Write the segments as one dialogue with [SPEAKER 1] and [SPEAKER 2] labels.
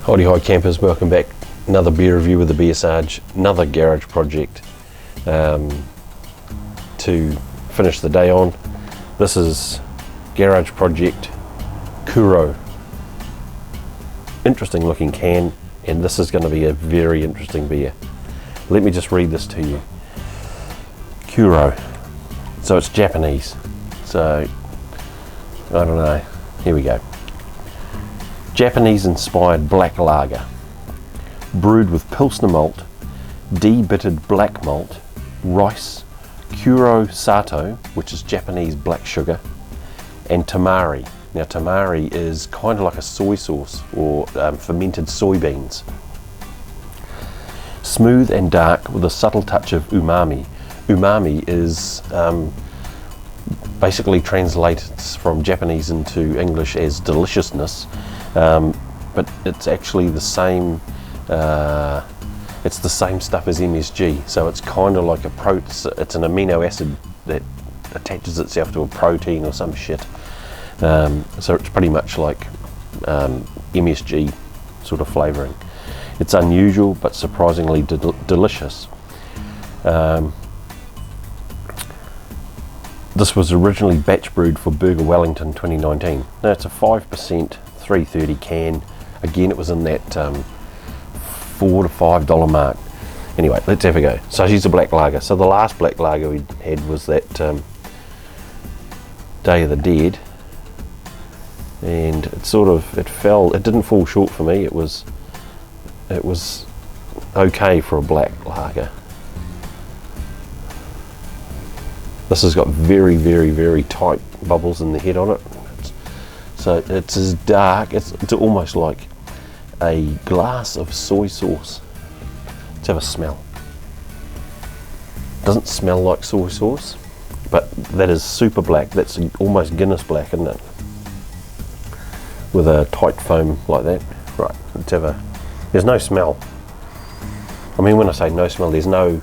[SPEAKER 1] Howdy hi campers, welcome back. Another beer review with the Beer Sarge, another garage project to finish the day on. This is Garage Project Kuro. Interesting looking can, and this is going to be a very interesting beer. Let me just read this to you. Kuro. So it's Japanese. So I don't know. Here we go. Japanese inspired black lager, brewed with Pilsner malt, de-bittered black malt, rice, Kuro sato, which is Japanese black sugar, and tamari. Now tamari is kind of like a soy sauce or fermented soybeans. Smooth and dark with a subtle touch of umami. Umami is basically translates from Japanese into English as deliciousness. But it's actually the same. It's the same stuff as MSG. So it's kind of like it's an amino acid that attaches itself to a protein or some shit. So it's pretty much like MSG sort of flavouring. It's unusual but surprisingly delicious. This was originally batch brewed for Burger Wellington 2019. Now it's a 5%. 330 can. Again, it was in that $4 to $5 mark. Anyway, let's have a go. So she's a black lager. So the last black lager we had was that Day of the Dead, and it didn't fall short for me. It was okay for a black lager. This has got very, very, very tight bubbles in the head on it. So it's as dark, it's almost like a glass of soy sauce. Let's have a smell. Doesn't smell like soy sauce, but that is super black. That's almost Guinness black, isn't it? With a tight foam like that. Right, let's have a, there's no smell. I mean, when I say no smell, there's no,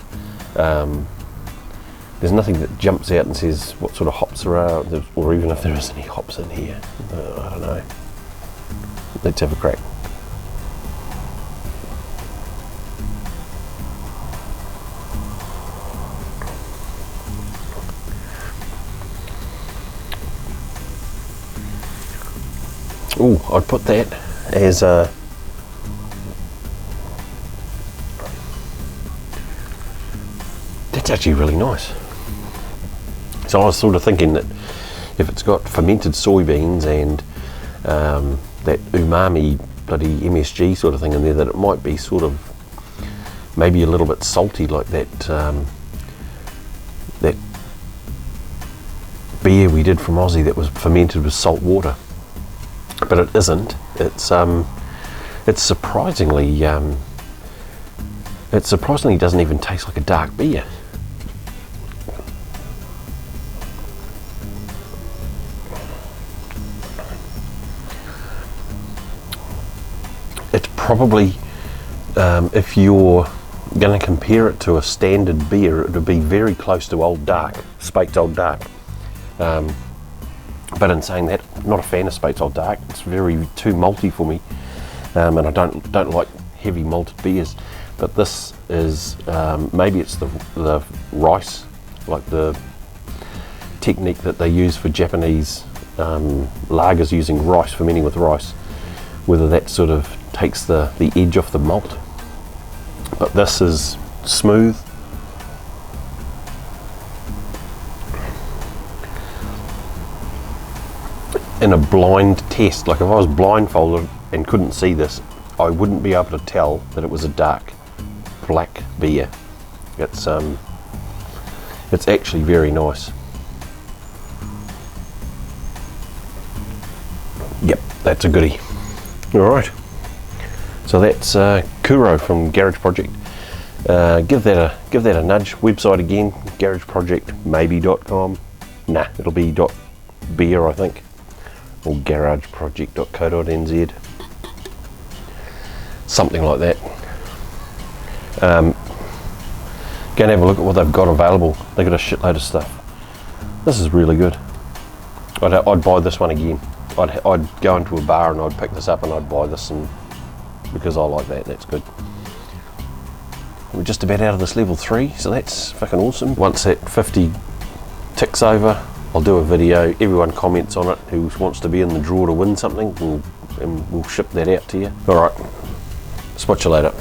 [SPEAKER 1] there's nothing that jumps out and says what sort of hops there are, or even if there is any hops in here. I don't know. Let's have a crack. Oh, I'd put that as a, that's actually really nice. So I was sort of thinking that if it's got fermented soybeans and that umami bloody MSG sort of thing in there, that it might be sort of maybe a little bit salty, like that that beer we did from Aussie that was fermented with salt water. But it isn't. It's surprisingly doesn't even taste like a dark beer. It's probably, if you're going to compare it to a standard beer, it would be very close to Old Dark, Speight's Old Dark. But in saying that, I'm not a fan of Speight's Old Dark. It's too malty for me, and I don't like heavy malted beers. But this is maybe it's the rice, like the technique that they use for Japanese lagers using rice, fermenting with rice. Whether that sort of takes the edge off the malt. But this is smooth. In a blind test, like if I was blindfolded and couldn't see this, I wouldn't be able to tell that it was a dark black beer. It's actually very nice. Yep, that's a goodie. Alright, so that's Kuro from Garage Project. Give that a nudge. Website again, garageprojectmaybe.com. Nah, it'll be .beer, I think, or garageproject.co.nz, something like that. Go and have a look at what they've got available. They've got a shitload of stuff. This is really good. I'd buy this one again. I'd go into a bar and I'd pick this up and I'd buy this and because I like that. That's good. We're just about out of this level 3, so that's fucking awesome. Once that 50 ticks over, I'll do a video. Everyone comments on it who wants to be in the draw to win something, and we'll ship that out to you. Alright, spot you later.